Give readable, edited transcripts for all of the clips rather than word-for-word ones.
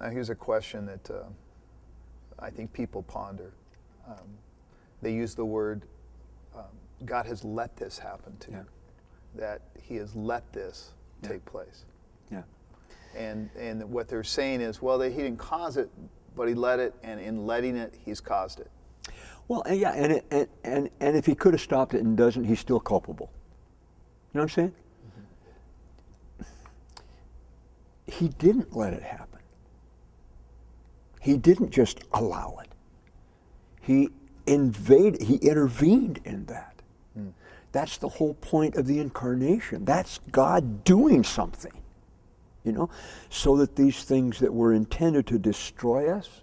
Now here's a question that I think people ponder. They use the word, God has let this happen to you. That he has let this take place. Yeah. And what they're saying is, well, he didn't cause it, but he let it, and in letting it, he's caused it. Well, yeah, and if he could have stopped it and doesn't, he's still culpable. You know what I'm saying? He didn't let it happen. He didn't just allow it. He intervened in that. That's the whole point of the incarnation. That's God doing something, you know, so that these things that were intended to destroy us,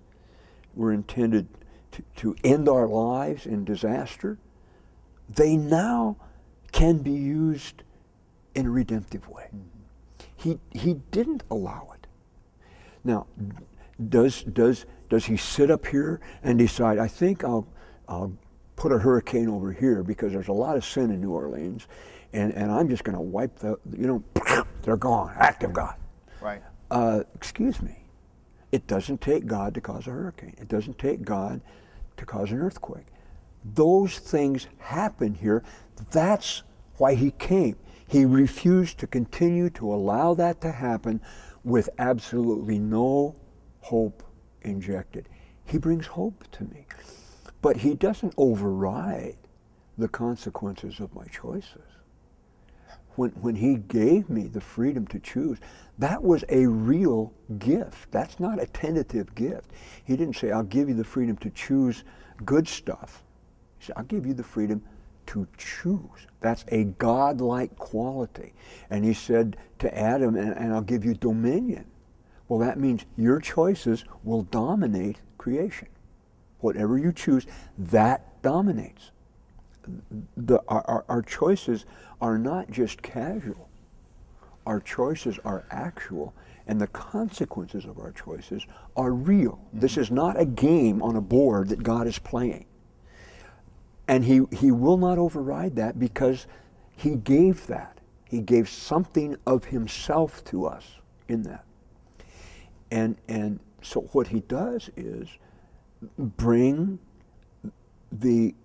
were intended to end our lives in disaster, they now can be used in a redemptive way. He didn't allow it. Now, does he sit up here and decide, I think I'll put a hurricane over here because there's a lot of sin in New Orleans, and I'm just going to wipe the, you know, they're gone, act of God. Right. Excuse me. It doesn't take God to cause a hurricane. It doesn't take God to cause an earthquake. Those things happen here. That's why he came. He refused to continue to allow that to happen with absolutely no hope injected. He brings hope to me. But he doesn't override the consequences of my choices. When he gave me the freedom to choose, that was a real gift. That's not a tentative gift. He didn't say, I'll give you the freedom to choose good stuff. He said, I'll give you the freedom to choose. That's a godlike quality. And he said to Adam, and I'll give you dominion. Well, that means your choices will dominate creation. Whatever you choose, that dominates. Our choices are not just casual. Our choices are actual, and the consequences of our choices are real. This is not a game on a board that God is playing. And he will not override that because he gave that. He gave something of himself to us in that. And so what he does is bring the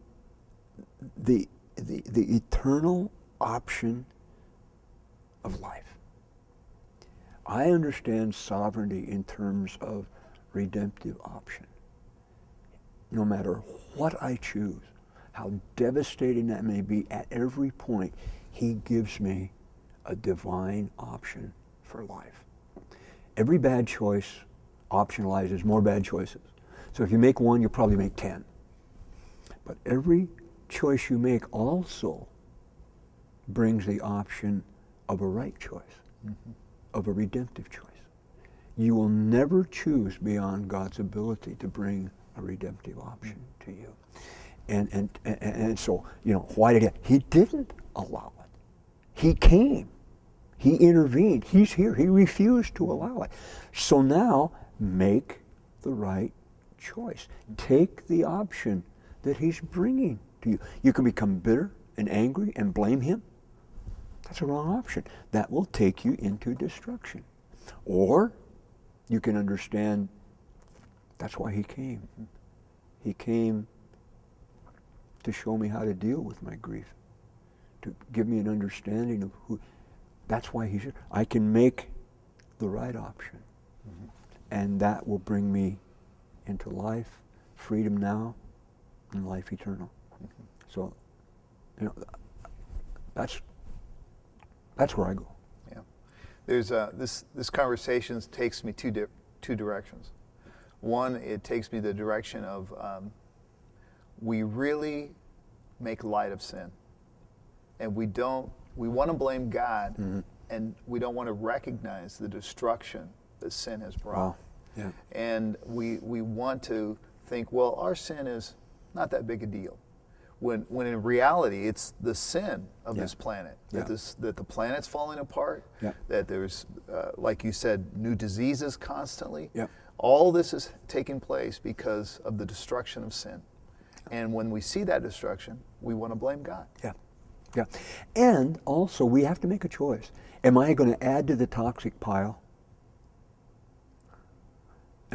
eternal option of life. I understand sovereignty in terms of redemptive option. No matter what I choose, how devastating that may be, at every point, he gives me a divine option for life. Every bad choice optionalizes more bad choices. So if you make one, you'll probably make 10. But every choice you make also brings the option of a right choice, of a redemptive choice. You will never choose beyond God's ability to bring a redemptive option to you. And so, you know, why did he didn't allow it. He came. He intervened. He's here. He refused to allow it. So now, make the right choice. Take the option that he's bringing to you. You can become bitter and angry and blame him. That's a wrong option. That will take you into destruction. Or you can understand that's why he came. He came to show me how to deal with my grief, to give me an understanding of who. That's why he's here. I can make the right option. And that will bring me into life, freedom now, and life eternal. So, you know, that's where I go. Yeah, there's this conversation takes me two directions. One, it takes me the direction of we really make light of sin, and we want to blame God, and we don't want to recognize the destruction that sin has brought. Wow. Yeah. And we want to think, well, our sin is not that big a deal. When in reality, it's the sin of this planet, that the planet's falling apart, that there's, like you said, new diseases constantly. All this is taking place because of the destruction of sin. And when we see that destruction, we want to blame God. Yeah. And also, we have to make a choice. Am I going to add to the toxic pile?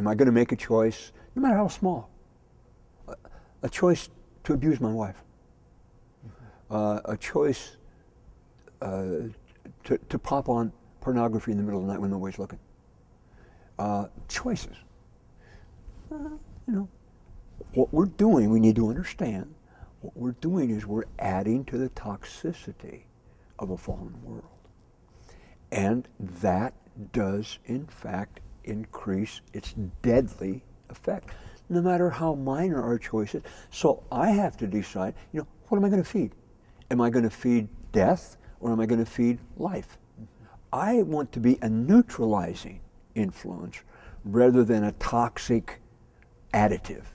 Am I going to make a choice, no matter how small, a choice to abuse my wife, a choice to pop on pornography in the middle of the night when nobody's looking? Choices. What we're doing, we need to understand, what we're doing is we're adding to the toxicity of a fallen world. And that does, in fact, increase its deadly effect, no matter how minor our choices. So I have to decide, what am I going to feed? Am I going to feed death or am I going to feed life? I want to be a neutralizing influence rather than a toxic additive.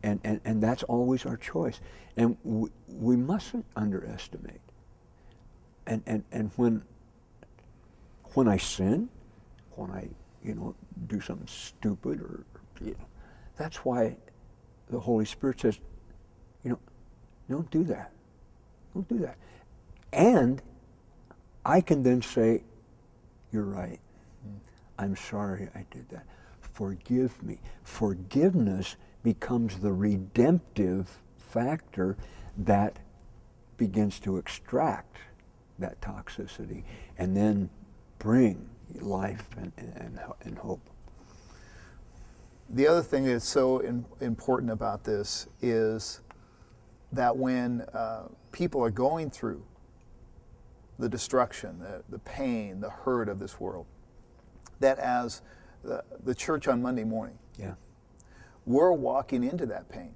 And that's always our choice. And we mustn't underestimate. And when I sin, when I do something stupid or that's why the Holy Spirit says, don't do that. Don't do that. And I can then say, you're right. I'm sorry I did that. Forgive me. Forgiveness becomes the redemptive factor that begins to extract that toxicity and then bring life and hope. The other thing that's so important about this is that when people are going through the destruction, the pain, the hurt of this world, that as the church on Monday morning, we're walking into that pain.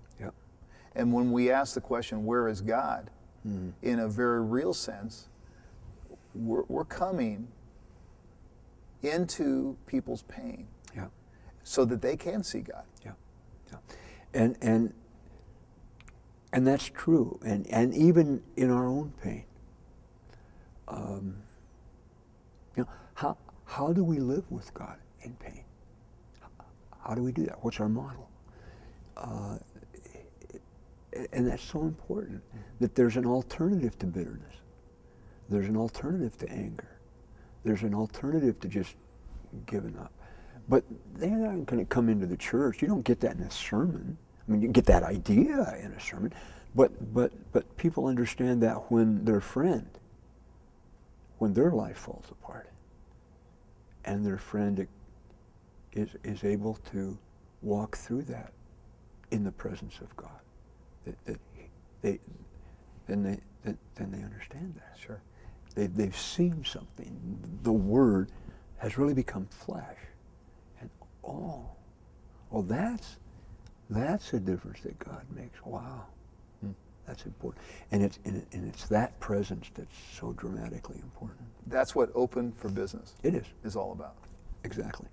And when we ask the question, where is God? In a very real sense, we're coming into people's pain so that they can see God. And that's true. And even in our own pain, how do we live with God in pain? How do we do that? What's our model? And that's so important, that there's an alternative to bitterness. There's an alternative to anger. There's an alternative to just giving up. But they're not going to come into the church. You don't get that in a sermon. I mean, you get that idea in a sermon, but people understand that when their friend, when their life falls apart, and their friend is able to walk through that in the presence of God, then they understand that. Sure. They've seen something. The Word has really become flesh, and that's a difference that God makes. Wow, that's important, and it's that presence that's so dramatically important. That's what Open for Business is all about. Exactly.